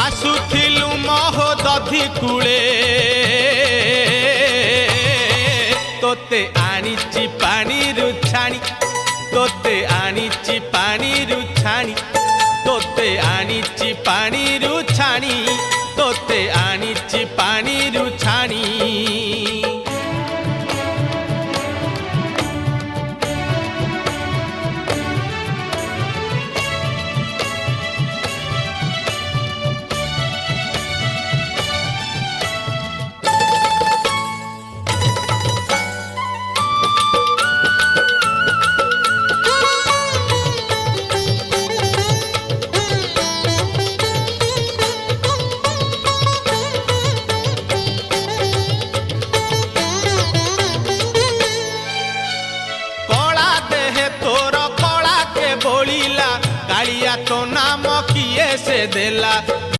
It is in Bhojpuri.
आसुथिलु महोदधि कूले तोते आनिची पानी रुछाणी तोते आनिची पानी रुछाणी तोते आनिची पानी रुछाणी तोते आनिची पानी रुछाणी कालिया तो नाम किए से देला।